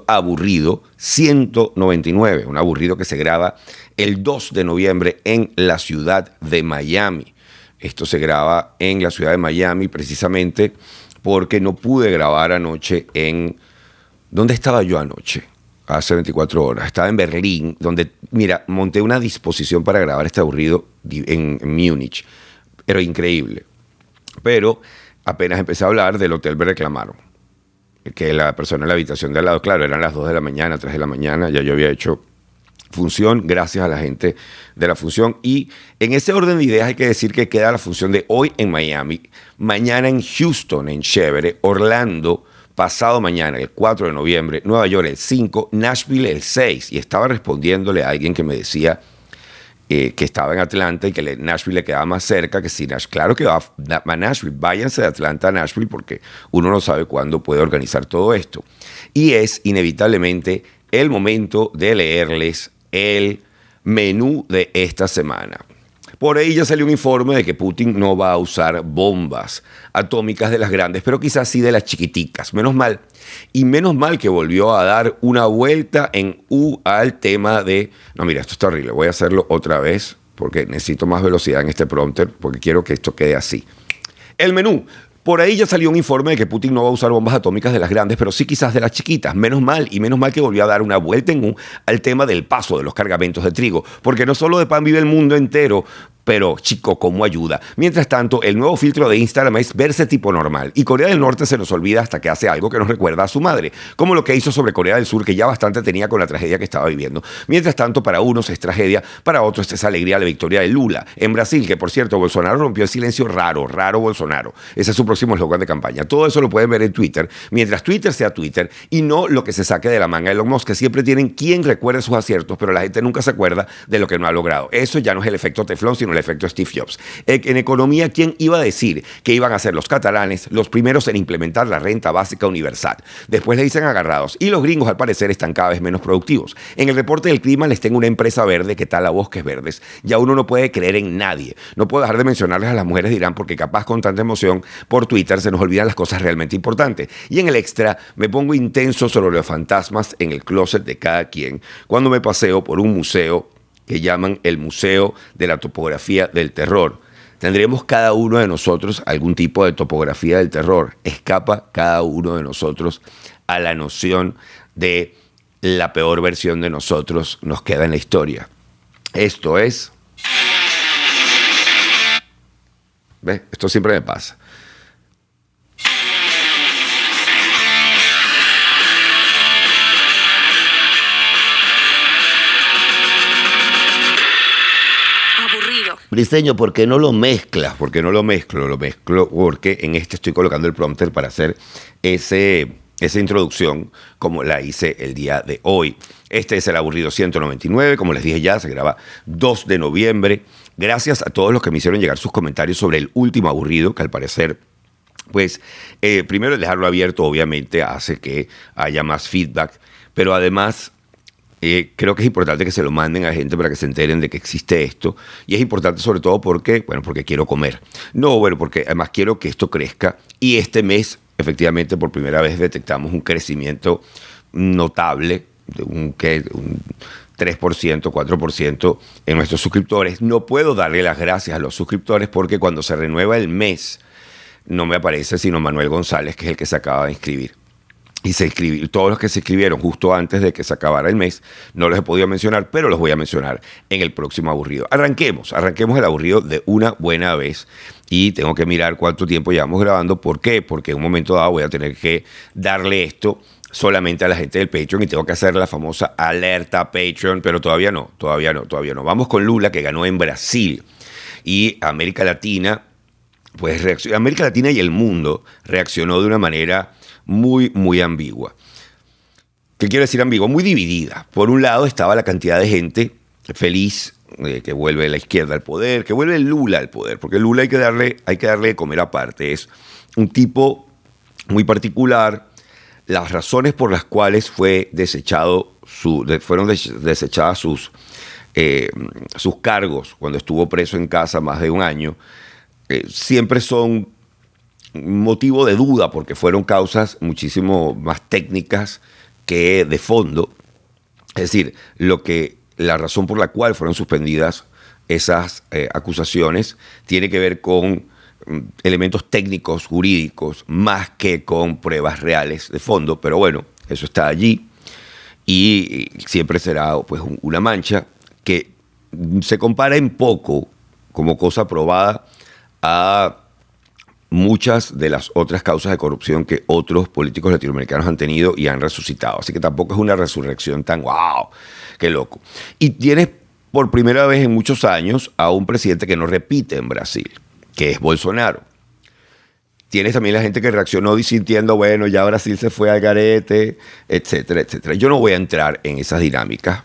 Aburrido 199, un aburrido que se graba el 2 de noviembre en la ciudad de Miami. Esto se graba en la ciudad de Miami precisamente porque no pude grabar anoche en... ¿Dónde estaba yo anoche? Hace 24 horas. Estaba en Berlín, donde, mira, monté una disposición para grabar este aburrido en Múnich. Era increíble. Pero apenas empecé a hablar del hotel me reclamaron. Que la persona en la habitación de al lado, claro, eran las 2 de la mañana, 3 de la mañana, ya yo había hecho función, gracias a la gente de la función. Y en ese orden de ideas hay que decir que queda la función de hoy en Miami, mañana en Houston, en Chévere, Orlando, pasado mañana, el 4 de noviembre, Nueva York el 5, Nashville el 6. Y estaba respondiéndole a alguien que me decía que estaba en Atlanta y que Nashville le quedaba más cerca que si Nashville. Claro que va a Nashville, váyanse de Atlanta a Nashville porque uno no sabe cuándo puede organizar todo esto. Y es inevitablemente el momento de leerles el menú de esta semana. Por ahí ya salió un informe de que Putin no va a usar bombas atómicas de las grandes, pero quizás sí de las chiquiticas. Menos mal. Y menos mal que volvió a dar una vuelta en U al tema de... No, mira, esto está horrible. Voy a hacerlo otra vez porque necesito más velocidad en este prompter porque quiero que esto quede así. El menú. Por ahí ya salió un informe de que Putin no va a usar bombas atómicas de las grandes, pero sí quizás de las chiquitas. Menos mal, y menos mal que volvió a dar una vuelta en U al tema del paso de los cargamentos de trigo. Porque no solo de pan vive el mundo entero, pero, chico, ¿cómo ayuda? Mientras tanto, el nuevo filtro de Instagram es verse tipo normal. Y Corea del Norte se nos olvida hasta que hace algo que nos recuerda a su madre, como lo que hizo sobre Corea del Sur, que ya bastante tenía con la tragedia que estaba viviendo. Mientras tanto, para unos es tragedia, para otros es alegría la victoria de Lula. En Brasil, que por cierto, Bolsonaro rompió el silencio raro Bolsonaro. Ese es su próximo eslogan de campaña. Todo eso lo pueden ver en Twitter, mientras Twitter sea Twitter y no lo que se saque de la manga de Elon Musk, que siempre tienen quien recuerde sus aciertos, pero la gente nunca se acuerda de lo que no ha logrado. Eso ya no es el efecto teflón, sino el efecto Steve Jobs. En economía, ¿quién iba a decir que iban a ser los catalanes los primeros en implementar la renta básica universal? Después le dicen agarrados. Y los gringos, al parecer, están cada vez menos productivos. En el reporte del clima les tengo una empresa verde que tal a bosques verdes. Ya uno no puede creer en nadie. No puedo dejar de mencionarles a las mujeres de Irán porque capaz con tanta emoción por Twitter se nos olvidan las cosas realmente importantes. Y en el extra me pongo intenso sobre los fantasmas en el closet de cada quien cuando me paseo por un museo que llaman el Museo de la Topografía del Terror. Tendremos cada uno de nosotros algún tipo de topografía del terror. Escapa cada uno de nosotros a la noción de la peor versión de nosotros nos queda en la historia. Esto es... ¿Ves? Esto siempre me pasa. Briseño, ¿por qué no lo mezclas? ¿Por qué no lo mezclo? Lo mezclo porque en este estoy colocando el prompter para hacer esa introducción como la hice el día de hoy. Este es el aburrido 199, como les dije ya, se graba 2 de noviembre. Gracias a todos los que me hicieron llegar sus comentarios sobre el último aburrido, que al parecer, pues, primero el dejarlo abierto obviamente hace que haya más feedback, pero además... creo que es importante que se lo manden a gente para que se enteren de que existe esto. Y es importante sobre todo porque, bueno, porque quiero comer. No, bueno, porque además quiero que esto crezca. Y este mes, efectivamente, por primera vez detectamos un crecimiento notable de un 3%, 4% en nuestros suscriptores. No puedo darle las gracias a los suscriptores porque cuando se renueva el mes, no me aparece sino Manuel González, que es el que se acaba de inscribir. Y todos los que se inscribieron justo antes de que se acabara el mes, no los he podido mencionar, pero los voy a mencionar en el próximo aburrido. Arranquemos el aburrido de una buena vez. Y tengo que mirar cuánto tiempo llevamos grabando. ¿Por qué? Porque en un momento dado voy a tener que darle esto solamente a la gente del Patreon y tengo que hacer la famosa alerta Patreon, pero todavía no. Vamos con Lula, que ganó en Brasil. Y América Latina, pues América Latina y el mundo reaccionó de una manera muy, muy ambigua. ¿Qué quiero decir ambigua? Muy dividida. Por un lado estaba la cantidad de gente feliz que vuelve la izquierda al poder, que vuelve Lula al poder, porque Lula hay que darle de comer aparte. Es un tipo muy particular. Las razones por las cuales fueron desechadas sus cargos cuando estuvo preso en casa más de un año, siempre son motivo de duda porque fueron causas muchísimo más técnicas que de fondo, es decir, la razón por la cual fueron suspendidas esas acusaciones tiene que ver con elementos técnicos, jurídicos, más que con pruebas reales de fondo, pero bueno, eso está allí y siempre será pues una mancha que se compara en poco como cosa probada a muchas de las otras causas de corrupción que otros políticos latinoamericanos han tenido y han resucitado. Así que tampoco es una resurrección tan wow, qué loco. Y tienes por primera vez en muchos años a un presidente que no repite en Brasil, que es Bolsonaro. Tienes también la gente que reaccionó sintiendo, bueno, ya Brasil se fue al garete, etcétera, etcétera. Yo no voy a entrar en esas dinámicas.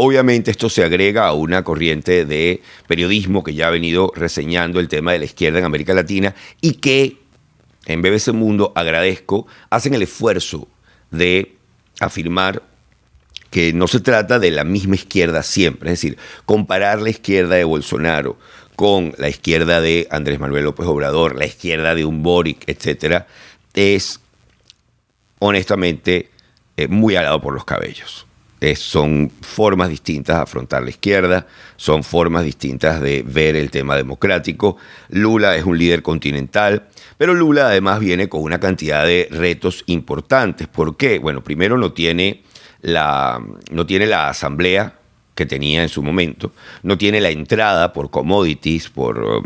Obviamente esto se agrega a una corriente de periodismo que ya ha venido reseñando el tema de la izquierda en América Latina y que en BBC Mundo, agradezco, hacen el esfuerzo de afirmar que no se trata de la misma izquierda siempre. Es decir, comparar la izquierda de Bolsonaro con la izquierda de Andrés Manuel López Obrador, la izquierda de un Boric, etcétera, es honestamente muy alado por los cabellos. Son formas distintas de afrontar la izquierda, son formas distintas de ver el tema democrático. Lula es un líder continental, pero Lula además viene con una cantidad de retos importantes. ¿Por qué? Bueno, primero no tiene la asamblea que tenía en su momento, no tiene la entrada por commodities, por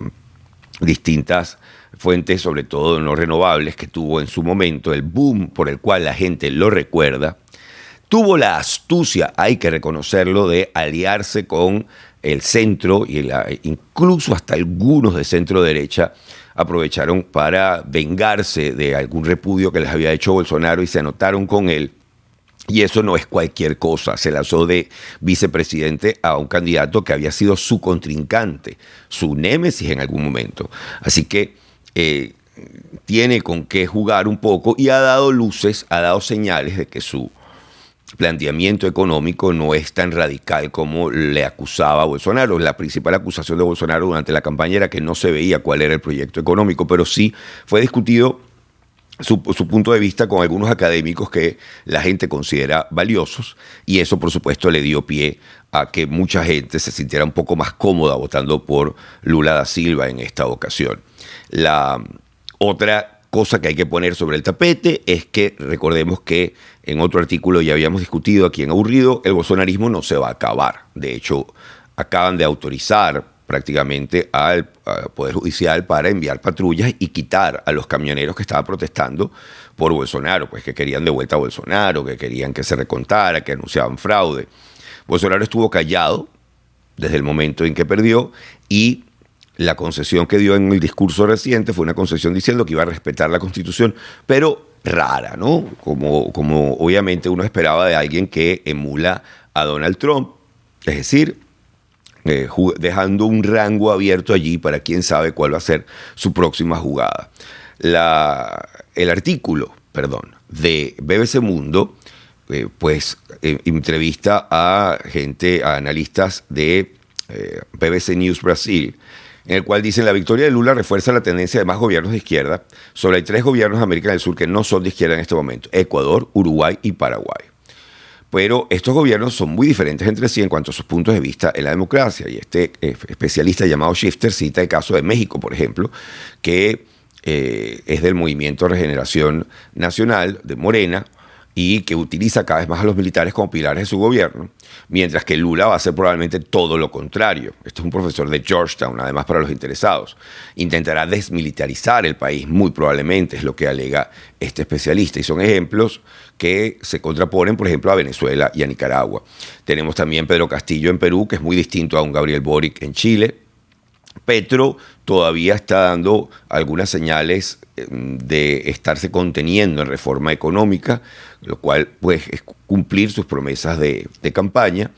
distintas fuentes, sobre todo no renovables, que tuvo en su momento, el boom por el cual la gente lo recuerda. Tuvo la astucia, hay que reconocerlo, de aliarse con el centro y incluso hasta algunos de centro derecha aprovecharon para vengarse de algún repudio que les había hecho Bolsonaro y se anotaron con él. Y eso no es cualquier cosa. Se lanzó de vicepresidente a un candidato que había sido su contrincante, su némesis en algún momento. Así que tiene con qué jugar un poco y ha dado luces, ha dado señales de que su planteamiento económico no es tan radical como le acusaba a Bolsonaro. La principal acusación de Bolsonaro durante la campaña era que no se veía cuál era el proyecto económico, pero sí fue discutido su punto de vista con algunos académicos que la gente considera valiosos, y eso por supuesto le dio pie a que mucha gente se sintiera un poco más cómoda votando por Lula da Silva en esta ocasión. La otra cosa que hay que poner sobre el tapete es que recordemos que en otro artículo ya habíamos discutido aquí en Aburrido, el bolsonarismo no se va a acabar. De hecho, acaban de autorizar prácticamente al Poder Judicial para enviar patrullas y quitar a los camioneros que estaban protestando por Bolsonaro, pues que querían de vuelta a Bolsonaro, que querían que se recontara, que anunciaban fraude. Bolsonaro estuvo callado desde el momento en que perdió y la concesión que dio en el discurso reciente fue una concesión diciendo que iba a respetar la Constitución, pero rara, ¿no? Como obviamente uno esperaba de alguien que emula a Donald Trump, es decir, dejando un rango abierto allí para quién sabe cuál va a ser su próxima jugada. El artículo, de BBC Mundo, entrevista a analistas de BBC News Brasil, en el cual dicen: la victoria de Lula refuerza la tendencia de más gobiernos de izquierda. Solo hay 3 gobiernos de América del Sur que no son de izquierda en este momento: Ecuador, Uruguay y Paraguay. Pero estos gobiernos son muy diferentes entre sí en cuanto a sus puntos de vista en la democracia. Y este especialista llamado Shifter cita el caso de México, por ejemplo, que es del Movimiento de Regeneración Nacional de Morena y que utiliza cada vez más a los militares como pilares de su gobierno, mientras que Lula va a hacer probablemente todo lo contrario. Este es un profesor de Georgetown, además, para los interesados. Intentará desmilitarizar el país, muy probablemente, es lo que alega este especialista. Y son ejemplos que se contraponen, por ejemplo, a Venezuela y a Nicaragua. Tenemos también Pedro Castillo en Perú, que es muy distinto a un Gabriel Boric en Chile. Petro todavía está dando algunas señales de estarse conteniendo en reforma económica, lo cual pues es cumplir sus promesas de campaña.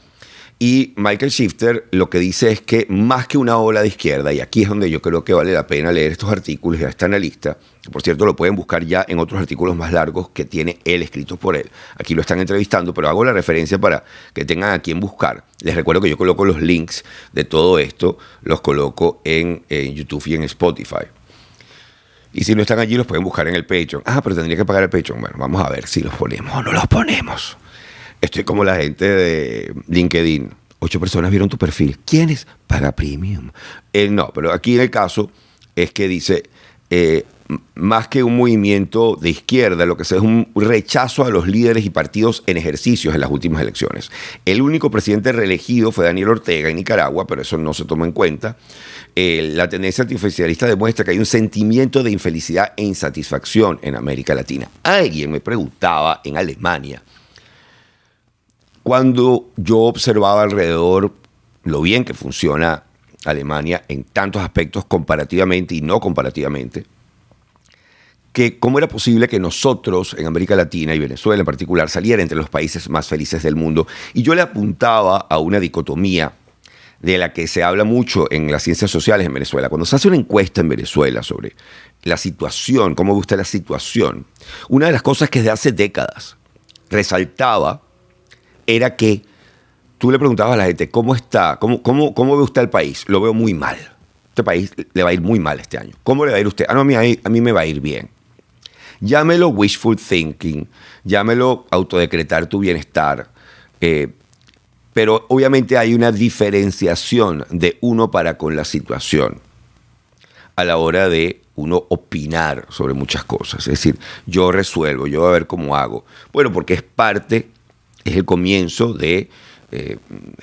Y Michael Shifter lo que dice es que más que una ola de izquierda, y aquí es donde yo creo que vale la pena leer estos artículos y a este analista, que por cierto lo pueden buscar ya en otros artículos más largos que tiene él escritos por él. Aquí lo están entrevistando, pero hago la referencia para que tengan a quién buscar. Les recuerdo que yo coloco los links de todo esto, los coloco en YouTube y en Spotify. Y si no están allí, los pueden buscar en el Patreon. Ah, pero tendría que pagar el Patreon. Bueno, vamos a ver si los ponemos o no los ponemos. Estoy como la gente de LinkedIn. 8 personas vieron tu perfil. ¿Quiénes? Paga premium. No, pero aquí en el caso es que dice, más que un movimiento de izquierda, lo que sea es un rechazo a los líderes y partidos en ejercicios en las últimas elecciones. El único presidente reelegido fue Daniel Ortega en Nicaragua, pero eso no se toma en cuenta. La tendencia antioficialista demuestra que hay un sentimiento de infelicidad e insatisfacción en América Latina. Alguien me preguntaba en Alemania, cuando yo observaba alrededor lo bien que funciona Alemania en tantos aspectos comparativamente y no comparativamente, que cómo era posible que nosotros en América Latina y Venezuela en particular saliera entre los países más felices del mundo. Y yo le apuntaba a una dicotomía de la que se habla mucho en las ciencias sociales en Venezuela. Cuando se hace una encuesta en Venezuela sobre la situación, cómo gusta la situación, una de las cosas que desde hace décadas resaltaba era que tú le preguntabas a la gente, ¿cómo está? ¿Cómo ve usted el país? Lo veo muy mal. Este país le va a ir muy mal este año. ¿Cómo le va a ir a usted? No, a mí me va a ir bien. Llámelo wishful thinking, llámelo autodecretar tu bienestar, pero obviamente hay una diferenciación de uno para con la situación a la hora de uno opinar sobre muchas cosas. Es decir, yo resuelvo, yo voy a ver cómo hago. Bueno, porque es el comienzo de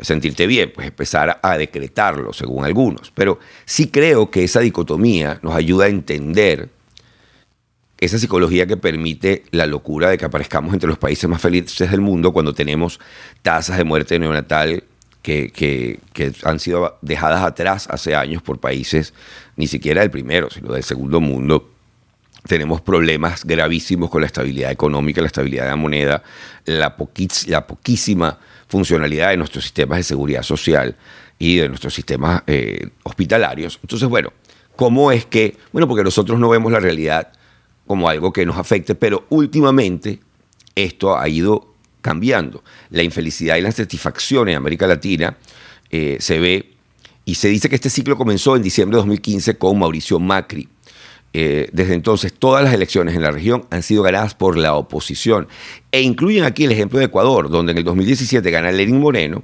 sentirte bien, pues empezar a decretarlo, según algunos. Pero sí creo que esa dicotomía nos ayuda a entender esa psicología que permite la locura de que aparezcamos entre los países más felices del mundo cuando tenemos tasas de muerte neonatal que han sido dejadas atrás hace años por países, ni siquiera del primero, sino del segundo mundo. Tenemos problemas gravísimos con la estabilidad económica, la estabilidad de la moneda, la poquísima funcionalidad de nuestros sistemas de seguridad social y de nuestros sistemas hospitalarios. Entonces, bueno, ¿cómo es que? Bueno, porque nosotros no vemos la realidad como algo que nos afecte, pero últimamente esto ha ido cambiando. La infelicidad y la insatisfacción en América Latina se ve, y se dice que este ciclo comenzó en diciembre de 2015 con Mauricio Macri. Desde entonces, todas las elecciones en la región han sido ganadas por la oposición. E incluyen aquí el ejemplo de Ecuador, donde en el 2017 gana Lenín Moreno,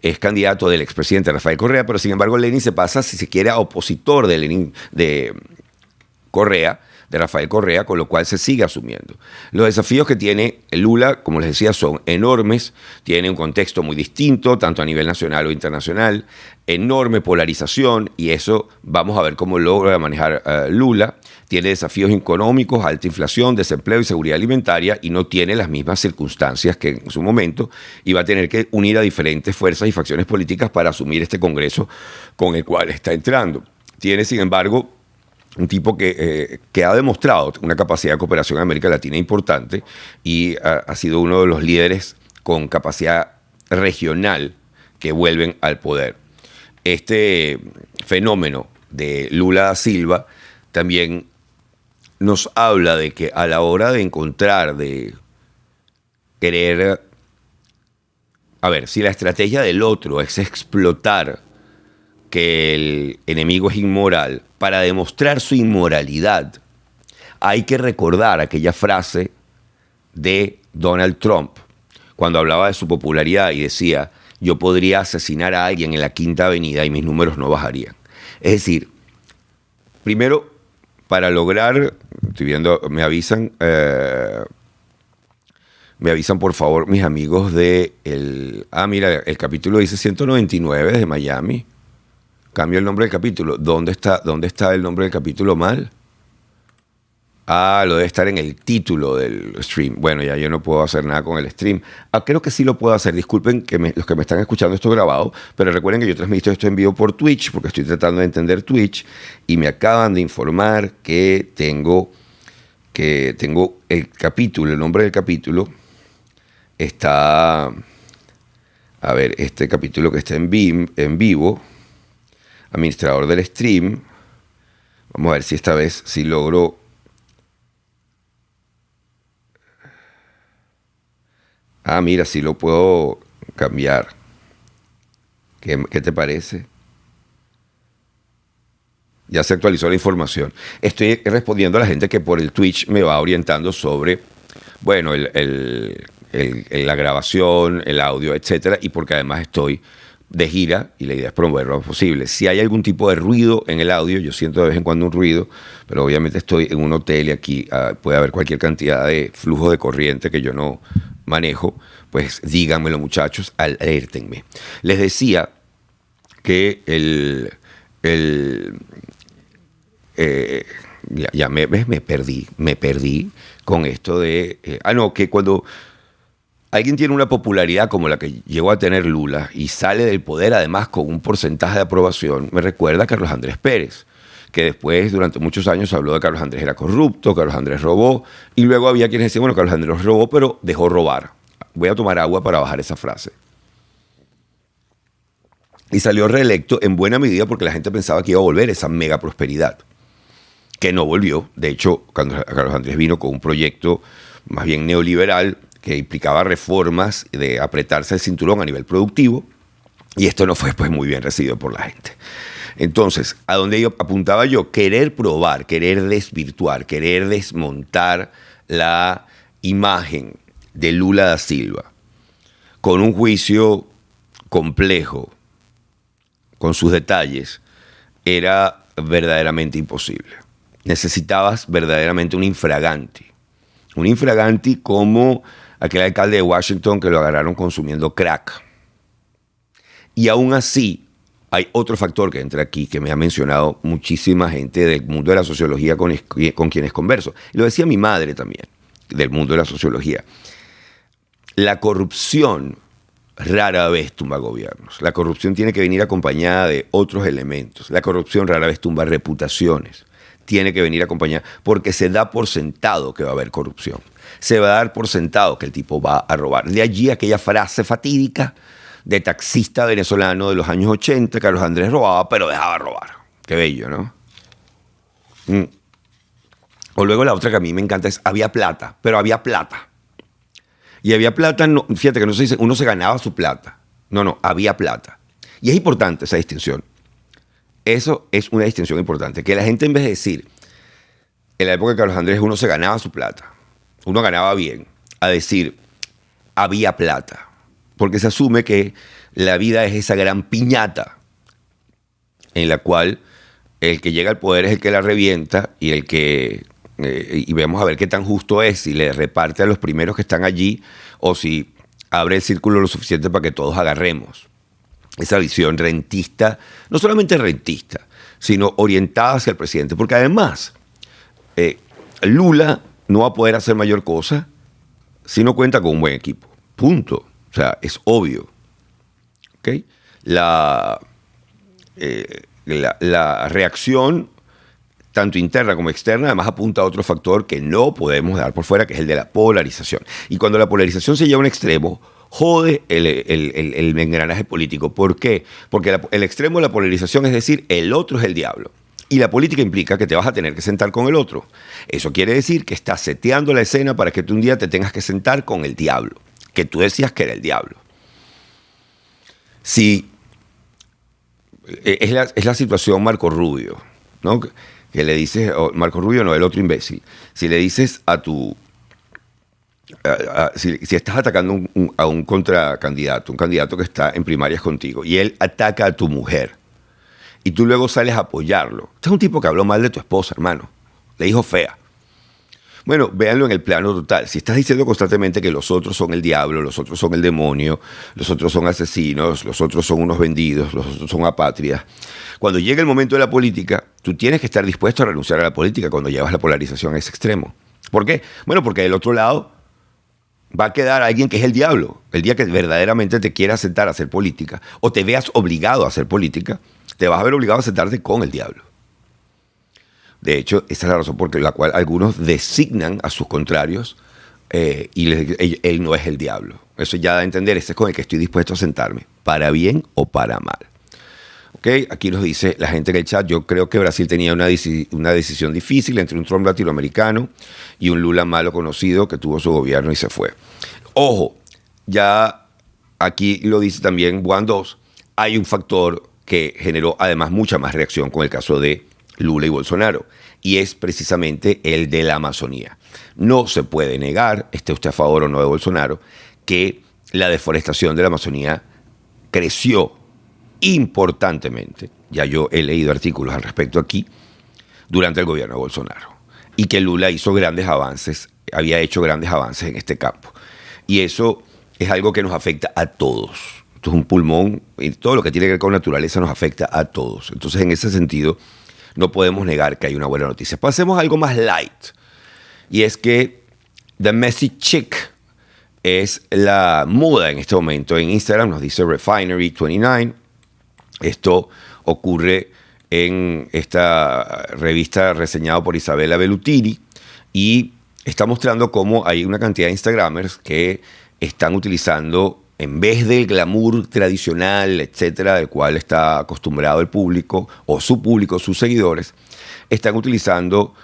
es candidato del expresidente Rafael Correa, pero sin embargo Lenín se pasa, si se quiere, a opositor de Correa, de Rafael Correa, con lo cual se sigue asumiendo. Los desafíos que tiene Lula, como les decía, son enormes, tiene un contexto muy distinto, tanto a nivel nacional o internacional, enorme polarización, y eso vamos a ver cómo logra manejar Lula. Tiene desafíos económicos, alta inflación, desempleo y seguridad alimentaria, y no tiene las mismas circunstancias que en su momento, y va a tener que unir a diferentes fuerzas y facciones políticas para asumir este Congreso con el cual está entrando. Tiene, sin embargo, un tipo que ha demostrado una capacidad de cooperación en América Latina importante y ha sido uno de los líderes con capacidad regional que vuelven al poder. Este fenómeno de Lula da Silva también nos habla de que a la hora de encontrar, de querer, a ver, si la estrategia del otro es explotar que el enemigo es inmoral, para demostrar su inmoralidad, hay que recordar aquella frase de Donald Trump, cuando hablaba de su popularidad y decía, yo podría asesinar a alguien en la Quinta Avenida y mis números no bajarían. Es decir, primero, para lograr, estoy viendo, me avisan por favor mis amigos de mira, el capítulo dice 199 de Miami. Cambio el nombre del capítulo. ¿Dónde está el nombre del capítulo mal? Lo debe estar en el título del stream. Bueno, ya yo no puedo hacer nada con el stream. Creo que sí lo puedo hacer. Disculpen los que me están escuchando esto grabado, pero recuerden que yo transmito esto en vivo por Twitch, porque estoy tratando de entender Twitch, y me acaban de informar que tengo el capítulo, el nombre del capítulo está... A ver, este capítulo que está en vivo... Administrador del stream. Vamos a ver si esta vez sí logro. Mira, sí lo puedo cambiar. ¿Qué te parece? Ya se actualizó la información. Estoy respondiendo a la gente que por el Twitch me va orientando sobre, bueno, la grabación, el audio, etcétera, y porque además estoy de gira y la idea es promover lo posible. Si hay algún tipo de ruido en el audio, yo siento de vez en cuando un ruido, pero obviamente estoy en un hotel y aquí puede haber cualquier cantidad de flujo de corriente que yo no manejo, pues díganmelo, muchachos, alértenme. Les decía que ya me perdí con esto de... que cuando alguien tiene una popularidad como la que llegó a tener Lula y sale del poder además con un porcentaje de aprobación, me recuerda a Carlos Andrés Pérez, que después durante muchos años habló de Carlos Andrés era corrupto, Carlos Andrés robó, y luego había quienes decían, bueno, Carlos Andrés robó, pero dejó robar. Voy a tomar agua para bajar esa frase. Y salió reelecto en buena medida porque la gente pensaba que iba a volver esa mega prosperidad, que no volvió. De hecho, cuando Carlos Andrés vino con un proyecto más bien neoliberal que implicaba reformas de apretarse el cinturón a nivel productivo, y esto no fue pues muy bien recibido por la gente. Entonces, ¿a dónde apuntaba yo? Querer probar, querer desvirtuar, querer desmontar la imagen de Lula da Silva con un juicio complejo, con sus detalles, era verdaderamente imposible. Necesitabas verdaderamente un infraganti como aquel alcalde de Washington que lo agarraron consumiendo crack. Y aún así, hay otro factor que entra aquí, que me ha mencionado muchísima gente del mundo de la sociología con quienes converso. Y lo decía mi madre también, del mundo de la sociología. La corrupción rara vez tumba gobiernos. La corrupción tiene que venir acompañada de otros elementos. La corrupción rara vez tumba reputaciones. Tiene que venir acompañada porque se da por sentado que va a haber corrupción. Se va a dar por sentado que el tipo va a robar. De allí aquella frase fatídica de taxista venezolano de los años 80, Carlos Andrés robaba, pero dejaba robar. Qué bello, ¿no? O luego la otra que a mí me encanta es, había plata, pero había plata. Y había plata, no, fíjate que no se dice, uno se ganaba su plata. No, había plata. Y es importante esa distinción. Eso es una distinción importante. Que la gente, en vez de decir, en la época de Carlos Andrés uno se ganaba su plata, uno ganaba bien, a decir, había plata. Porque se asume que la vida es esa gran piñata en la cual el que llega al poder es el que la revienta y el que... y vamos a ver qué tan justo es, si le reparte a los primeros que están allí o si abre el círculo lo suficiente para que todos agarremos. Esa visión rentista, no solamente rentista, sino orientada hacia el presidente. Porque además, Lula no va a poder hacer mayor cosa si no cuenta con un buen equipo. Punto. O sea, es obvio. ¿Okay? La reacción, tanto interna como externa, además apunta a otro factor que no podemos dar por fuera, que es el de la polarización. Y cuando la polarización se lleva a un extremo, jode el engranaje político. ¿Por qué? Porque el extremo de la polarización es decir, el otro es el diablo. Y la política implica que te vas a tener que sentar con el otro. Eso quiere decir que estás seteando la escena para que tú un día te tengas que sentar con el diablo, que tú decías que era el diablo. Si es la situación Marco Rubio, ¿no? Que le dices, Marco Rubio no, el otro imbécil, si le dices a tu... si estás atacando a un contracandidato, un candidato que está en primarias contigo, y él ataca a tu mujer, y tú luego sales a apoyarlo. Este es un tipo que habló mal de tu esposa, hermano. Le dijo fea. Bueno, véanlo en el plano total. Si estás diciendo constantemente que los otros son el diablo, los otros son el demonio, los otros son asesinos, los otros son unos vendidos, los otros son apátridas, cuando llega el momento de la política, tú tienes que estar dispuesto a renunciar a la política cuando llevas la polarización a ese extremo. ¿Por qué? Bueno, porque del otro lado va a quedar alguien que es el diablo. El día que verdaderamente te quieras sentar a hacer política o te veas obligado a hacer política, te vas a ver obligado a sentarte con el diablo. De hecho, esa es la razón por la cual algunos designan a sus contrarios y él no es el diablo. Eso ya da a entender, ese es con el que estoy dispuesto a sentarme, para bien o para mal. ¿Okay? Aquí nos dice la gente en el chat, yo creo que Brasil tenía una decisión difícil entre un Trump latinoamericano y un Lula malo conocido que tuvo su gobierno y se fue. Ojo, ya aquí lo dice también Juan 2, hay un factor que generó además mucha más reacción con el caso de Lula y Bolsonaro, y es precisamente el de la Amazonía. No se puede negar, esté usted a favor o no de Bolsonaro, que la deforestación de la Amazonía creció importantemente. Ya yo he leído artículos al respecto aquí durante el gobierno de Bolsonaro, y que Lula hizo grandes avances, había hecho grandes avances en este campo. Y eso es algo que nos afecta a todos. Esto es un pulmón, y todo lo que tiene que ver con naturaleza nos afecta a todos. Entonces, en ese sentido, no podemos negar que hay una buena noticia. Pasemos a algo más light, y es que The Messy Chick es la moda en este momento en Instagram, nos dice Refinery29. Esto ocurre en esta revista reseñada por Isabella Bellutini, y está mostrando cómo hay una cantidad de Instagramers que están utilizando, en vez del glamour tradicional, etcétera, del cual está acostumbrado el público o su público, sus seguidores, están utilizando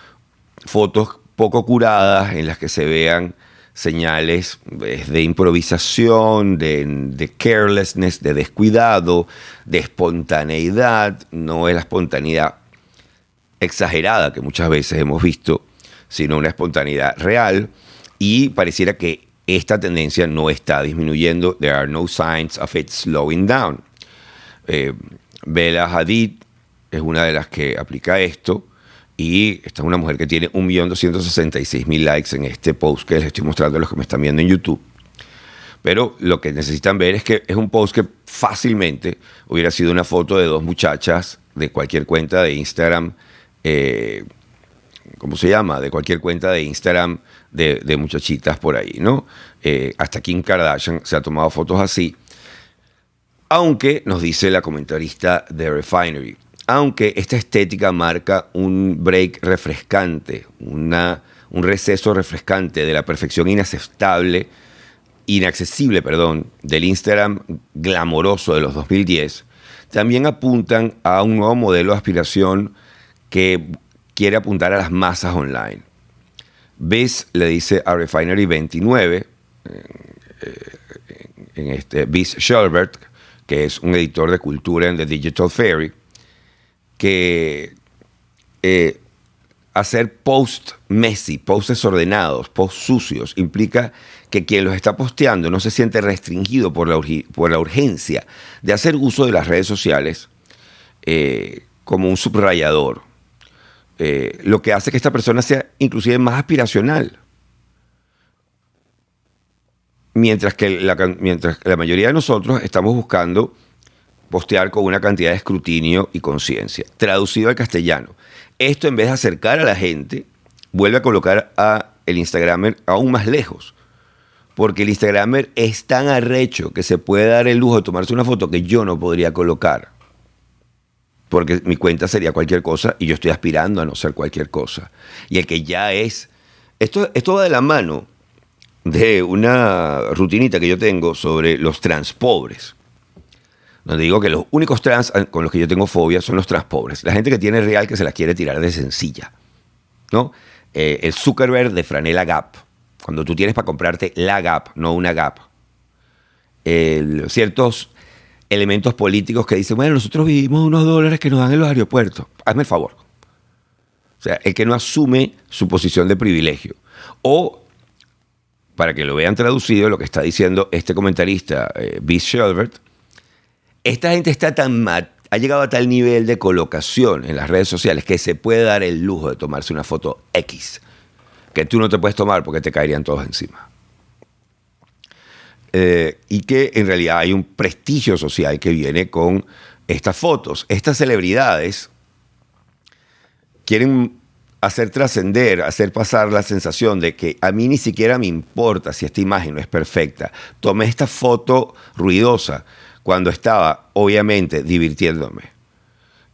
fotos poco curadas en las que se vean señales de improvisación, de carelessness, de descuidado, de espontaneidad. No es la espontaneidad exagerada que muchas veces hemos visto, sino una espontaneidad real, y pareciera que esta tendencia no está disminuyendo. There are no signs of it slowing down. Bella Hadid es una de las que aplica esto, y esta es una mujer que tiene 1.266.000 likes en este post que les estoy mostrando a los que me están viendo en YouTube. Pero lo que necesitan ver es que es un post que fácilmente hubiera sido una foto de dos muchachas de cualquier cuenta de Instagram, ¿cómo se llama? De cualquier cuenta de Instagram de muchachitas por ahí, ¿no? Hasta Kim Kardashian se ha tomado fotos así. Aunque, nos dice la comentarista de Refinery, aunque esta estética marca un break refrescante, un receso refrescante de la perfección inaccesible, del Instagram glamoroso de los 2010, también apuntan a un nuevo modelo de aspiración que quiere apuntar a las masas online. Biz le dice a Refinery 29, Biz Shelbert, que es un editor de cultura en The Digital Fairy, que hacer post messy, posts desordenados, posts sucios, implica que quien los está posteando no se siente restringido por la urgencia de hacer uso de las redes sociales como un subrayador. Lo que hace que esta persona sea inclusive más aspiracional. Mientras que la mayoría de nosotros estamos buscando postear con una cantidad de escrutinio y conciencia. Traducido al castellano, esto, en vez de acercar a la gente, vuelve a colocar a el Instagramer aún más lejos. Porque el Instagramer es tan arrecho que se puede dar el lujo de tomarse una foto que yo no podría colocar. Porque mi cuenta sería cualquier cosa y yo estoy aspirando a no ser cualquier cosa. Y el que ya es... Esto va de la mano de una rutinita que yo tengo sobre los trans pobres. Donde digo que los únicos trans con los que yo tengo fobia son los trans pobres. La gente que tiene real, que se las quiere tirar de sencilla, ¿no? El Zuckerberg de franela Gap. Cuando tú tienes para comprarte la Gap, no una Gap. Ciertos elementos políticos que dicen, bueno, nosotros vivimos unos dólares que nos dan en los aeropuertos. Hazme el favor. O sea, el que no asume su posición de privilegio. O, para que lo vean traducido, lo que está diciendo este comentarista, Biz Shelbert, esta gente ha llegado a tal nivel de colocación en las redes sociales que se puede dar el lujo de tomarse una foto X, que tú no te puedes tomar porque te caerían todos encima. Y que en realidad hay un prestigio social que viene con estas fotos. Estas celebridades quieren hacer trascender, hacer pasar la sensación de que a mí ni siquiera me importa si esta imagen no es perfecta. Tomé esta foto ruidosa cuando estaba, obviamente, divirtiéndome.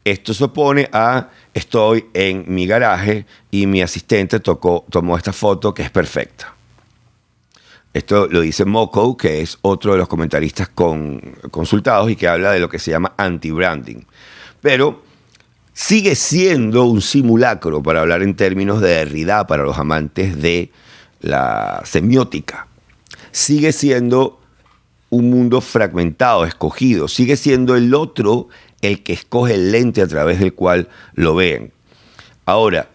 Esto se opone a estoy en mi garaje y mi asistente tomó esta foto que es perfecta. Esto lo dice Moko, que es otro de los comentaristas consultados y que habla de lo que se llama anti-branding. Pero sigue siendo un simulacro, para hablar en términos de Derrida, para los amantes de la semiótica. Sigue siendo un mundo fragmentado, escogido. Sigue siendo el otro el que escoge el lente a través del cual lo ven. Ahora,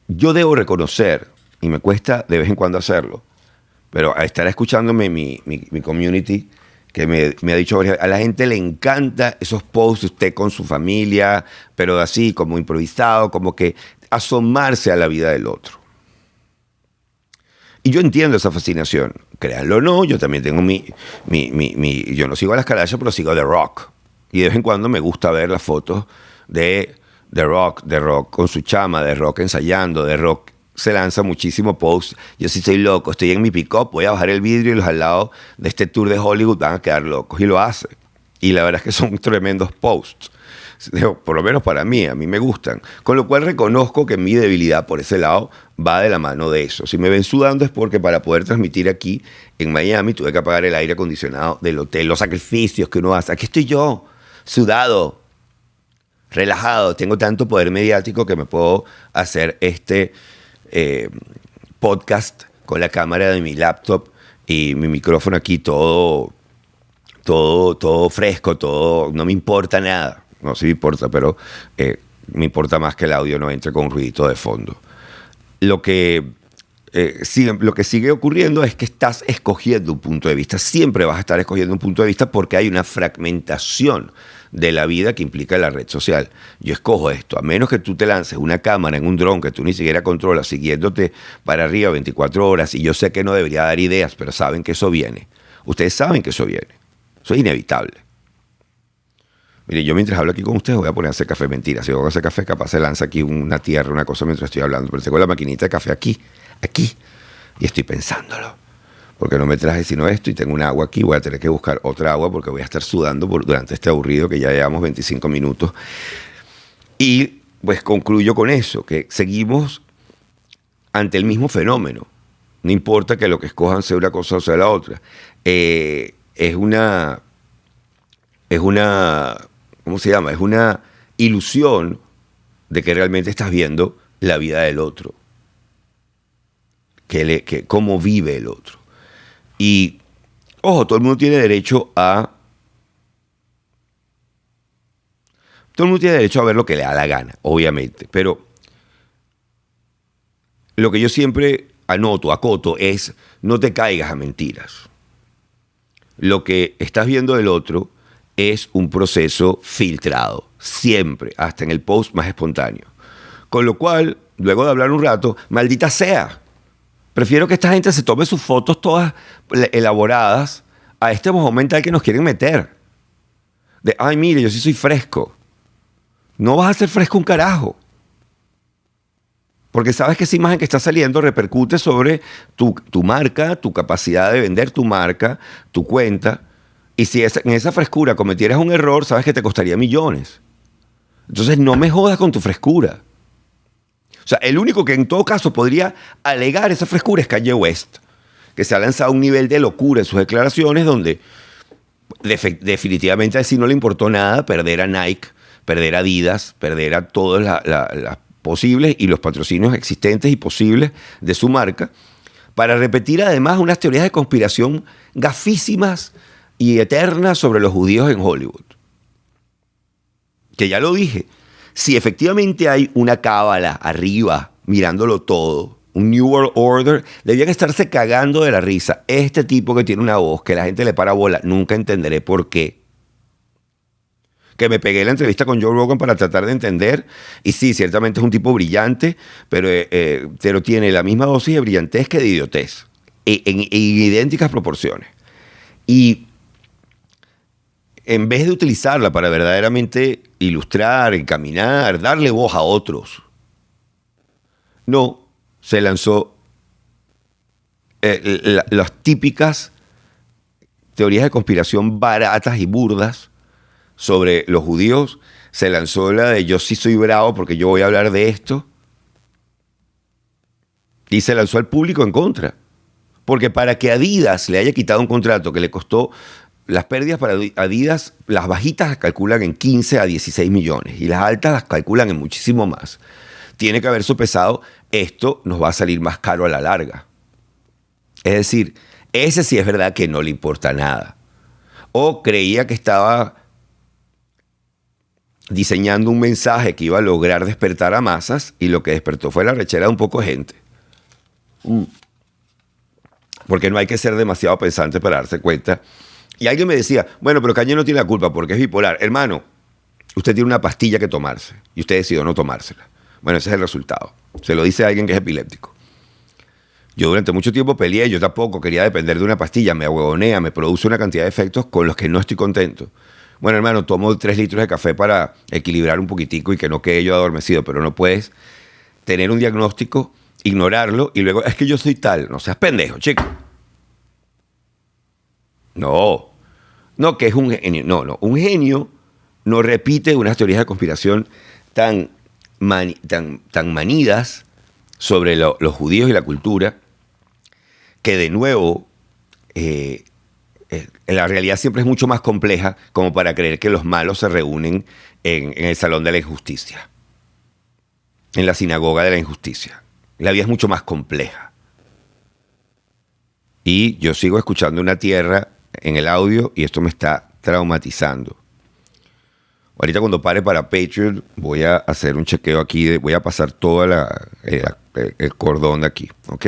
yo debo reconocer, y me cuesta de vez en cuando hacerlo, pero a estar escuchándome mi community, que me ha dicho, a la gente le encanta esos posts de usted con su familia, pero así como improvisado, como que asomarse a la vida del otro. Y yo entiendo esa fascinación. Créanlo o no, yo también tengo yo no sigo a las Kardashian, pero sigo a The Rock. Y de vez en cuando me gusta ver las fotos de The Rock con su chama, The Rock ensayando, The Rock se lanza muchísimo post. Yo sí estoy loco, estoy en mi pick-up, voy a bajar el vidrio y los al lado de este tour de Hollywood van a quedar locos. Y lo hace. Y la verdad es que son tremendos posts. Por lo menos para mí, a mí me gustan. Con lo cual reconozco que mi debilidad por ese lado va de la mano de eso. Si me ven sudando es porque para poder transmitir aquí en Miami tuve que apagar el aire acondicionado del hotel, los sacrificios que uno hace. Aquí estoy yo, sudado, relajado, tengo tanto poder mediático que me puedo hacer este podcast con la cámara de mi laptop y mi micrófono aquí todo fresco, todo, no me importa nada. No, sí me importa, pero me importa más que el audio no entre con un ruidito de fondo. Lo que sigue ocurriendo es que estás escogiendo un punto de vista. Siempre vas a estar escogiendo un punto de vista porque hay una fragmentación de la vida que implica la red social. Yo escojo esto, a menos que tú te lances una cámara en un dron que tú ni siquiera controlas, siguiéndote para arriba 24 horas, y yo sé que no debería dar ideas, pero saben que eso viene. Ustedes saben que eso viene. Eso es inevitable. Mire, yo mientras hablo aquí con ustedes voy a poner a hacer café. Mentira, si voy a hacer café, capaz se lanza aquí una tierra, una cosa mientras estoy hablando. Pero tengo la maquinita de café aquí, y estoy pensándolo. Porque no me traje sino esto y tengo un agua aquí. Voy a tener que buscar otra agua porque voy a estar sudando durante este aburrido que ya llevamos 25 minutos. Y pues concluyo con eso, que seguimos ante el mismo fenómeno. No importa que lo que escojan sea una cosa o sea la otra. Es una, ¿cómo se llama? Es una ilusión de que realmente estás viendo la vida del otro. Cómo vive el otro. Y, ojo, todo el mundo tiene derecho a ver lo que le da la gana, obviamente. Pero lo que yo siempre acoto, es no te caigas a mentiras. Lo que estás viendo del otro es un proceso filtrado, siempre, hasta en el post más espontáneo. Con lo cual, luego de hablar un rato, maldita sea, prefiero que esta gente se tome sus fotos todas elaboradas a este mojón mental que nos quieren meter. De, ay, mire, yo sí soy fresco. No vas a ser fresco un carajo. Porque sabes que esa imagen que está saliendo repercute sobre tu marca, tu capacidad de vender tu marca, tu cuenta. Y si en esa frescura cometieras un error, sabes que te costaría millones. Entonces no me jodas con tu frescura. O sea, el único que en todo caso podría alegar esa frescura es Kanye West, que se ha lanzado a un nivel de locura en sus declaraciones donde definitivamente a él sí no le importó nada perder a Nike, perder a Adidas, perder a todas las posibles y los patrocinios existentes y posibles de su marca, para repetir además unas teorías de conspiración gafísimas y eternas sobre los judíos en Hollywood. Que ya lo dije, si efectivamente hay una cábala arriba mirándolo todo, un New World Order, debían estarse cagando de la risa. Este tipo que tiene una voz que la gente le para bola, nunca entenderé por qué. Que me pegué la entrevista con Joe Rogan para tratar de entender, y sí, ciertamente es un tipo brillante, pero tiene la misma dosis de brillantez que de idiotez, en idénticas proporciones. Y en vez de utilizarla para verdaderamente ilustrar, encaminar, darle voz a otros, no, se lanzó las típicas teorías de conspiración baratas y burdas sobre los judíos. Se lanzó la de yo sí soy bravo porque yo voy a hablar de esto, y se lanzó al público en contra, porque para que Adidas le haya quitado un contrato que le costó, las pérdidas para Adidas, las bajitas las calculan en 15 a 16 millones y las altas las calculan en muchísimo más, tiene que haber sopesado, esto nos va a salir más caro a la larga. Es decir, ese sí es verdad que no le importa nada, o creía que estaba diseñando un mensaje que iba a lograr despertar a masas, y lo que despertó fue la rechera de un poco de gente. Porque no hay que ser demasiado pensante para darse cuenta. Y alguien me decía, bueno, pero Kanye no tiene la culpa porque es bipolar. Hermano, usted tiene una pastilla que tomarse y usted decidió no tomársela. Bueno, ese es el resultado. Se lo dice a alguien que es epiléptico. Yo durante mucho tiempo peleé, yo tampoco quería depender de una pastilla, me ahuevonea, me produce una cantidad de efectos con los que no estoy contento. Bueno, hermano, tomo 3 litros de café para equilibrar un poquitico y que no quede yo adormecido, pero no puedes tener un diagnóstico, ignorarlo y luego, es que yo soy tal. No seas pendejo, chico. No, que es un genio. No, un genio no repite unas teorías de conspiración tan manidas sobre los judíos y la cultura, que de nuevo la realidad siempre es mucho más compleja como para creer que los malos se reúnen en el salón de la injusticia, en la sinagoga de la injusticia. La vida es mucho más compleja. Y yo sigo escuchando una tierra en el audio y esto me está traumatizando. Ahorita cuando pare para Patreon voy a hacer un chequeo aquí, voy a pasar todo el cordón de aquí, ¿ok?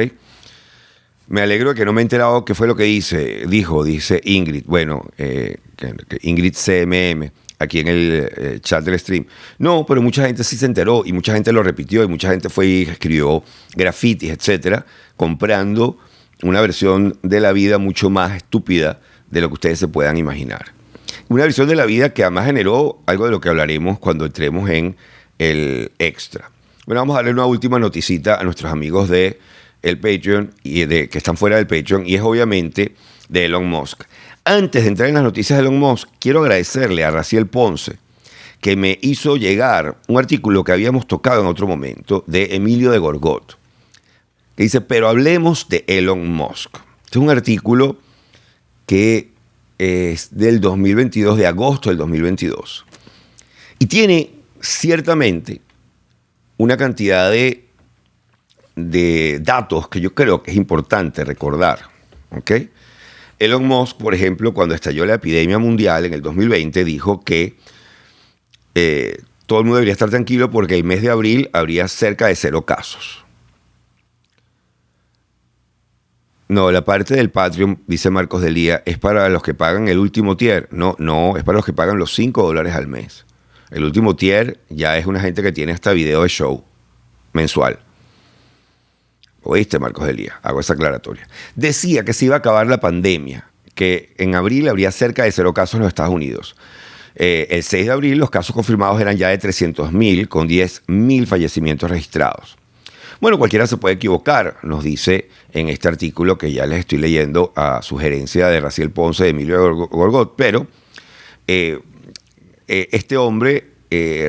Me alegro de que no me he enterado qué fue lo que dice Ingrid, bueno, Ingrid CMM, aquí en el chat del stream. No, pero mucha gente sí se enteró y mucha gente lo repitió y mucha gente fue y escribió grafitis, etcétera, comprando una versión de la vida mucho más estúpida de lo que ustedes se puedan imaginar. Una versión de la vida que además generó algo de lo que hablaremos cuando entremos en el extra. Bueno, vamos a darle una última noticita a nuestros amigos de el Patreon y que están fuera del Patreon, y es obviamente de Elon Musk. Antes de entrar en las noticias de Elon Musk, quiero agradecerle a Raciel Ponce, que me hizo llegar un artículo que habíamos tocado en otro momento de Emilio de Gorgot, que dice, pero hablemos de Elon Musk. Este es un artículo que es del 2022, de agosto del 2022. Y tiene ciertamente una cantidad de datos que yo creo que es importante recordar. ¿Ok? Elon Musk, por ejemplo, cuando estalló la epidemia mundial en el 2020, dijo que todo el mundo debería estar tranquilo porque el mes de abril habría cerca de 0 casos. No, la parte del Patreon, dice Marcos Delía, es para los que pagan el último tier. No, es para los que pagan los $5 al mes. El último tier ya es una gente que tiene hasta video de show mensual. ¿Oíste, Marcos Delía? Hago esa aclaratoria. Decía que se iba a acabar la pandemia, que en abril habría cerca de 0 casos en los Estados Unidos. El 6 de abril los casos confirmados eran ya de 300.000, con 10.000 fallecimientos registrados. Bueno, cualquiera se puede equivocar, nos dice en este artículo que ya les estoy leyendo a sugerencia de Raciel Ponce, de Emilio Gorgot, pero este hombre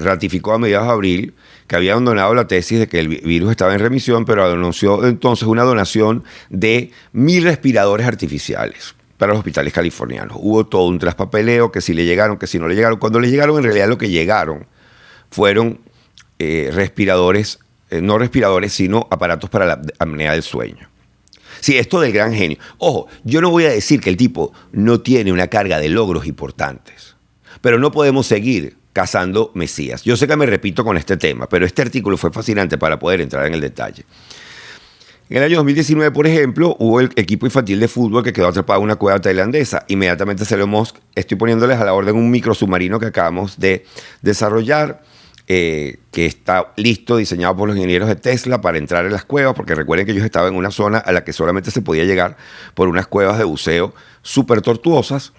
ratificó a mediados de abril que había abandonado la tesis de que el virus estaba en remisión, pero anunció entonces una donación de 1.000 respiradores artificiales para los hospitales californianos. Hubo todo un traspapeleo, que si le llegaron, que si no le llegaron. Cuando le llegaron, en realidad lo que llegaron fueron respiradores, no respiradores, sino aparatos para la apnea del sueño. Sí, esto del gran genio. Ojo, yo no voy a decir que el tipo no tiene una carga de logros importantes, pero no podemos seguir cazando mesías. Yo sé que me repito con este tema, pero este artículo fue fascinante para poder entrar en el detalle. En el año 2019, por ejemplo, hubo el equipo infantil de fútbol que quedó atrapado en una cueva tailandesa. Inmediatamente Elon Musk, estoy poniéndoles a la orden un microsubmarino que acabamos de desarrollar, que está listo, diseñado por los ingenieros de Tesla para entrar en las cuevas, porque recuerden que ellos estaban en una zona a la que solamente se podía llegar por unas cuevas de buceo súper tortuosas,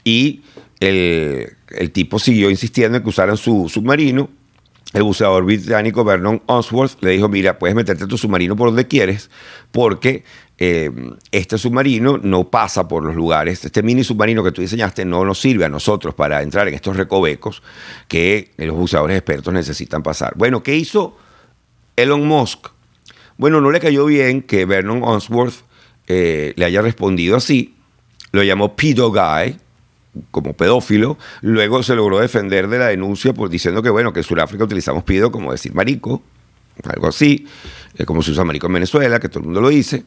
y el tipo siguió insistiendo en que usaran su submarino. El buceador británico Vernon Unsworth le dijo, mira, puedes meterte tu submarino por donde quieres, porque este submarino no pasa por los lugares, este mini submarino que tú diseñaste no nos sirve a nosotros para entrar en estos recovecos que los buceadores expertos necesitan pasar. Bueno, ¿qué hizo Elon Musk? Bueno, no le cayó bien que Vernon Unsworth le haya respondido así, lo llamó pedo guy, como pedófilo. Luego se logró defender de la denuncia por diciendo que, bueno, que en Sudáfrica utilizamos pido como decir marico, algo así, como se usa marico en Venezuela, que todo el mundo lo dice,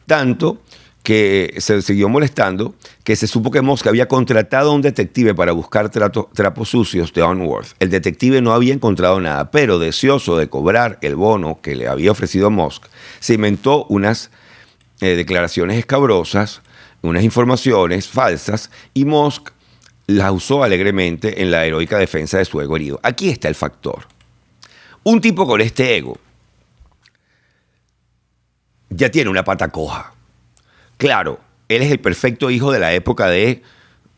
tanto que se siguió molestando, que se supo que Musk había contratado a un detective para buscar trapos sucios de Unworth. El detective no había encontrado nada, pero deseoso de cobrar el bono que le había ofrecido Musk, se inventó unas declaraciones escabrosas, unas informaciones falsas, y Musk las usó alegremente en la heroica defensa de su ego herido. Aquí está el factor. Un tipo con este ego ya tiene una pata coja. Claro, él es el perfecto hijo de la época de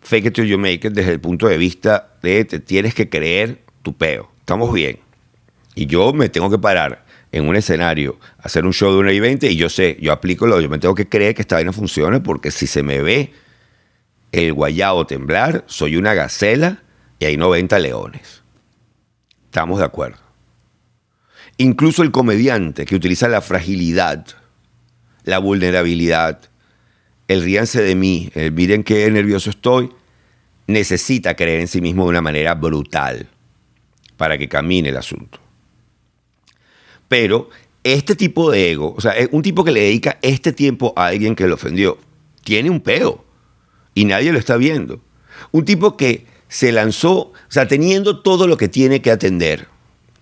fake it till you make it, desde el punto de vista de te tienes que creer tu peo. Estamos bien. Y yo me tengo que parar en un escenario, hacer un show de 1:20 y yo sé, yo aplico yo me tengo que creer que esta vaina funcione, porque si se me ve el guayabo temblar, soy una gacela y hay 90 leones. Estamos de acuerdo. Incluso el comediante que utiliza la fragilidad, la vulnerabilidad, el ríanse de mí, el miren qué nervioso estoy, necesita creer en sí mismo de una manera brutal para que camine el asunto. Pero este tipo de ego, o sea, un tipo que le dedica este tiempo a alguien que lo ofendió, tiene un peo y nadie lo está viendo. Un tipo que se lanzó, o sea, teniendo todo lo que tiene que atender.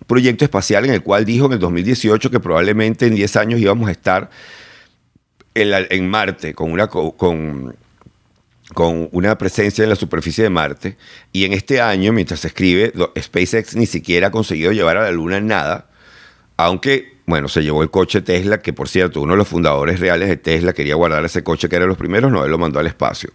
Un proyecto espacial en el cual dijo en el 2018 que probablemente en 10 años íbamos a estar en Marte con una presencia en la superficie de Marte. Y en este año, mientras se escribe, SpaceX ni siquiera ha conseguido llevar a la Luna nada. Aunque, bueno, se llevó el coche Tesla, que por cierto, uno de los fundadores reales de Tesla quería guardar ese coche que era de los primeros, no, él lo mandó al espacio.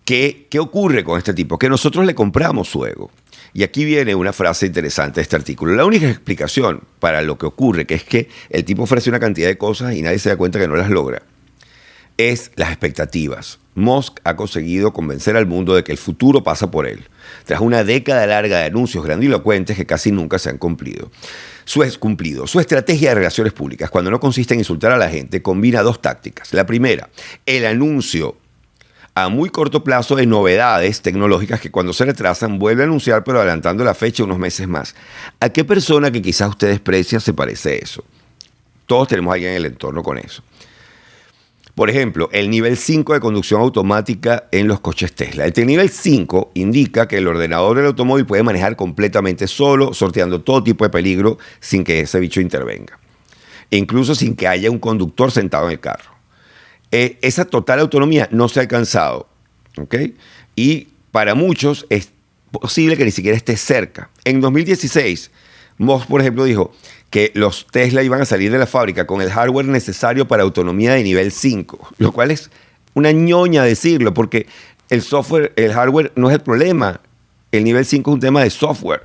¿Qué ocurre con este tipo? Que nosotros le compramos su ego. Y aquí viene una frase interesante de este artículo. La única explicación para lo que ocurre, que es que el tipo ofrece una cantidad de cosas y nadie se da cuenta que no las logra, es las expectativas. Musk ha conseguido convencer al mundo de que el futuro pasa por él, tras una década larga de anuncios grandilocuentes que casi nunca se han cumplido. Su estrategia de relaciones públicas, cuando no consiste en insultar a la gente, combina dos tácticas. La primera, el anuncio a muy corto plazo de novedades tecnológicas que cuando se retrasan vuelve a anunciar, pero adelantando la fecha unos meses más. ¿A qué persona que quizás usted desprecia se parece eso? Todos tenemos a alguien en el entorno con eso. Por ejemplo, el nivel 5 de conducción automática en los coches Tesla. El nivel 5 indica que el ordenador del automóvil puede manejar completamente solo, sorteando todo tipo de peligro sin que ese bicho intervenga. E incluso sin que haya un conductor sentado en el carro. Esa total autonomía no se ha alcanzado, ¿ok? Y para muchos es posible que ni siquiera esté cerca. En 2016, Musk, por ejemplo, dijo que los Tesla iban a salir de la fábrica con el hardware necesario para autonomía de nivel 5, lo cual es una ñoña decirlo, porque el software, el hardware no es el problema. El nivel 5 es un tema de software.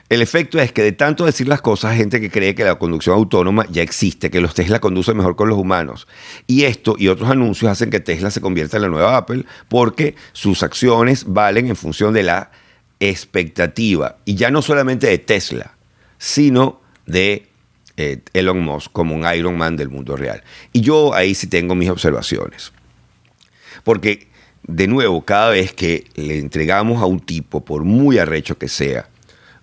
El efecto es que de tanto decir las cosas, hay gente que cree que la conducción autónoma ya existe, que los Tesla conducen mejor con los humanos. Y esto y otros anuncios hacen que Tesla se convierta en la nueva Apple, porque sus acciones valen en función de la expectativa. Y ya no solamente de Tesla, sino de Elon Musk como un Iron Man del mundo real. Y yo ahí sí tengo mis observaciones. Porque, de nuevo, cada vez que le entregamos a un tipo, por muy arrecho que sea,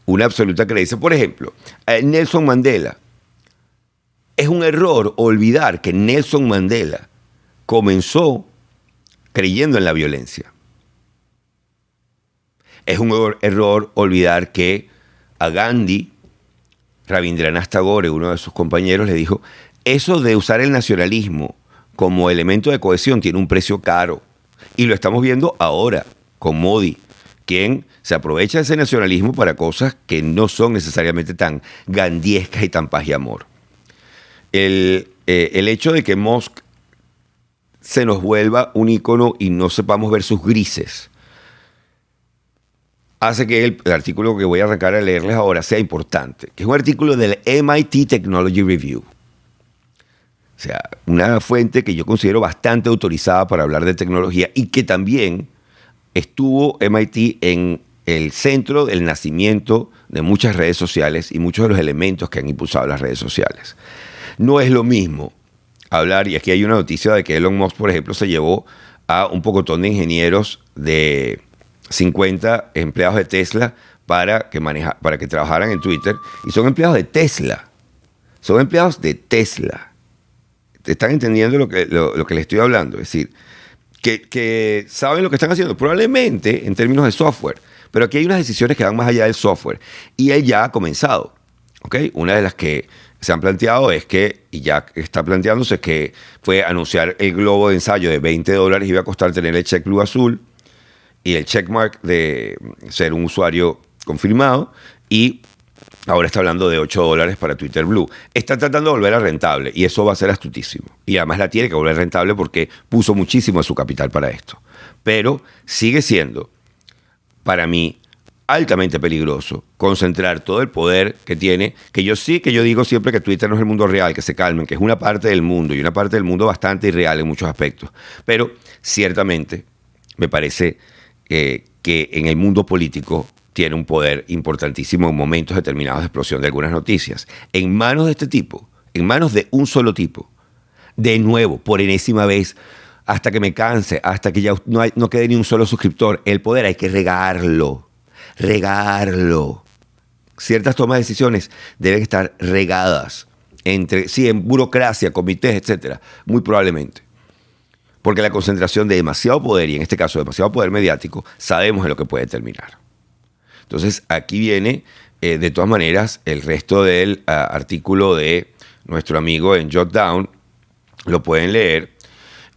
una absoluta creencia. Por ejemplo, Nelson Mandela. Es un error olvidar que Nelson Mandela comenzó creyendo en la violencia. Es un error olvidar que a Gandhi, Rabindranath Tagore, uno de sus compañeros, le dijo, eso de usar el nacionalismo como elemento de cohesión tiene un precio caro. Y lo estamos viendo ahora con Modi, quien se aprovecha de ese nacionalismo para cosas que no son necesariamente tan gandiescas y tan paz y amor. El hecho de que Musk se nos vuelva un ícono y no sepamos ver sus grises hace que el artículo que voy a arrancar a leerles ahora sea importante, que es un artículo del MIT Technology Review. O sea, una fuente que yo considero bastante autorizada para hablar de tecnología y que también estuvo MIT en el centro del nacimiento de muchas redes sociales y muchos de los elementos que han impulsado las redes sociales. No es lo mismo hablar, y aquí hay una noticia de que Elon Musk, por ejemplo, se llevó a un pocotón de ingenieros de 50 empleados de Tesla para que trabajaran en Twitter, y son empleados de Tesla. Son empleados de Tesla. están entendiendo lo que les estoy hablando. Es decir, que saben lo que están haciendo, probablemente en términos de software. Pero aquí hay unas decisiones que van más allá del software. Y él ya ha comenzado. ¿Okay? Una de las que se han planteado es que, y ya está planteándose, que fue anunciar el globo de ensayo de $20 iba a costar tener el check blue azul y el checkmark de ser un usuario confirmado, y ahora está hablando de $8 para Twitter Blue. Está tratando de volver a rentable y eso va a ser astutísimo. Y además la tiene que volver rentable porque puso muchísimo de su capital para esto. Pero sigue siendo, para mí, altamente peligroso concentrar todo el poder que tiene, que yo digo siempre que Twitter no es el mundo real, que se calmen, que es una parte del mundo y una parte del mundo bastante irreal en muchos aspectos. Pero ciertamente me parece que en el mundo político tiene un poder importantísimo en momentos determinados de explosión de algunas noticias. En manos de este tipo, en manos de un solo tipo, de nuevo, por enésima vez, hasta que me canse, hasta que ya no quede ni un solo suscriptor, el poder hay que regarlo. Ciertas tomas de decisiones deben estar regadas en burocracia, comités, etcétera, muy probablemente. Porque la concentración de demasiado poder, y en este caso demasiado poder mediático, sabemos en lo que puede terminar. Entonces, aquí viene, de todas maneras, el resto del artículo de nuestro amigo en Jotdown, lo pueden leer,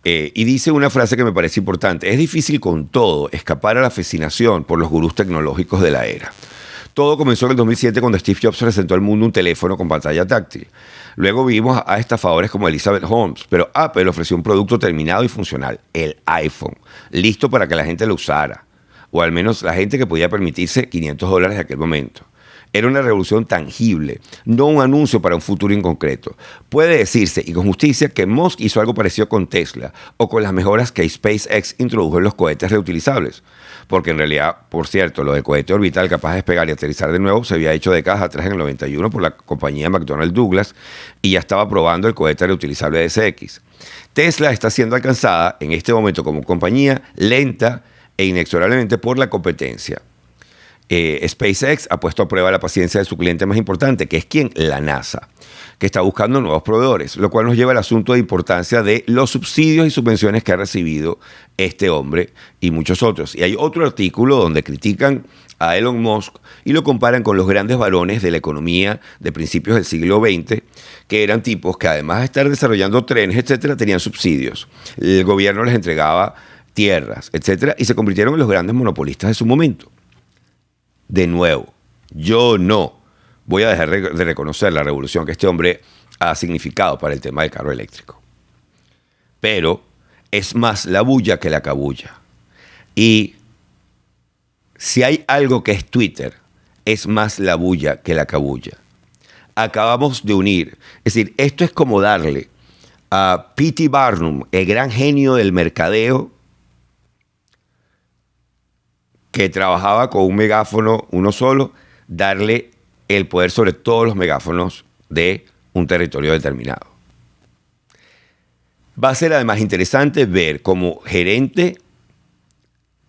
y dice una frase que me parece importante: es difícil con todo escapar a la fascinación por los gurús tecnológicos de la era. Todo comenzó en el 2007 cuando Steve Jobs presentó al mundo un teléfono con pantalla táctil. Luego vimos a estafadores como Elizabeth Holmes, pero Apple ofreció un producto terminado y funcional, el iPhone, listo para que la gente lo usara, o al menos la gente que podía permitirse $500 de aquel momento. Era una revolución tangible, no un anuncio para un futuro inconcreto. Puede decirse, y con justicia, que Musk hizo algo parecido con Tesla o con las mejoras que SpaceX introdujo en los cohetes reutilizables. Porque en realidad, por cierto, lo de cohete orbital capaz de despegar y aterrizar de nuevo se había hecho décadas atrás, en el 91, por la compañía McDonnell Douglas, y ya estaba probando el cohete reutilizable DSX. Tesla está siendo alcanzada en este momento como compañía lenta e inexorablemente por la competencia. SpaceX ha puesto a prueba la paciencia de su cliente más importante, que es ¿quién? La NASA, que está buscando nuevos proveedores, lo cual nos lleva al asunto de importancia de los subsidios y subvenciones que ha recibido este hombre y muchos otros. Y hay otro artículo donde critican a Elon Musk y lo comparan con los grandes varones de la economía de principios del siglo XX, que eran tipos que además de estar desarrollando trenes, etcétera, tenían subsidios. El gobierno les entregaba tierras, etcétera, y se convirtieron en los grandes monopolistas de su momento. De nuevo, yo no voy a dejar de reconocer la revolución que este hombre ha significado para el tema del carro eléctrico. Pero es más la bulla que la cabulla. Y si hay algo que es Twitter, es más la bulla que la cabulla. Acabamos de unir. Es decir, esto es como darle a P.T. Barnum, el gran genio del mercadeo, que trabajaba con un megáfono, uno solo, darle el poder sobre todos los megáfonos de un territorio determinado. Va a ser además interesante ver como gerente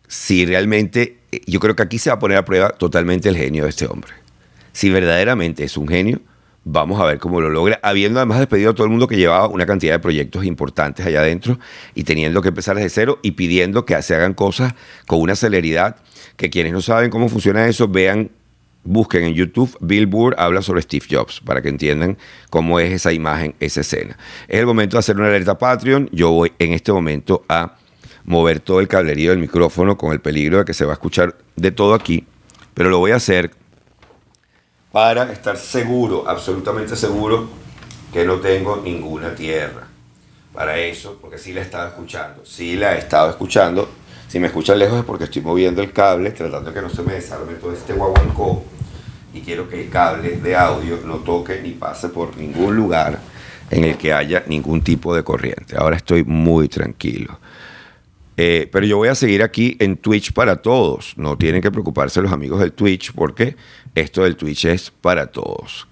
si realmente, yo creo que aquí se va a poner a prueba totalmente el genio de este hombre. Si verdaderamente es un genio, vamos a ver cómo lo logra, habiendo además despedido a todo el mundo que llevaba una cantidad de proyectos importantes allá adentro y teniendo que empezar desde cero y pidiendo que se hagan cosas con una celeridad que quienes no saben cómo funciona eso, busquen en YouTube, Bill Burr habla sobre Steve Jobs, para que entiendan cómo es esa imagen, esa escena. Es el momento de hacer una alerta Patreon. Yo voy en este momento a mover todo el cablerío del micrófono con el peligro de que se va a escuchar de todo aquí, pero lo voy a hacer para estar seguro, absolutamente seguro, que no tengo ninguna tierra. Para eso, porque sí la he estado escuchando, Si me escuchan lejos es porque estoy moviendo el cable, tratando de que no se me desarme todo este guaguancó, y quiero que el cable de audio no toque ni pase por ningún lugar en el que haya ningún tipo de corriente. Ahora estoy muy tranquilo. Pero yo voy a seguir aquí en Twitch para todos. No tienen que preocuparse los amigos del Twitch, porque esto del Twitch es para todos.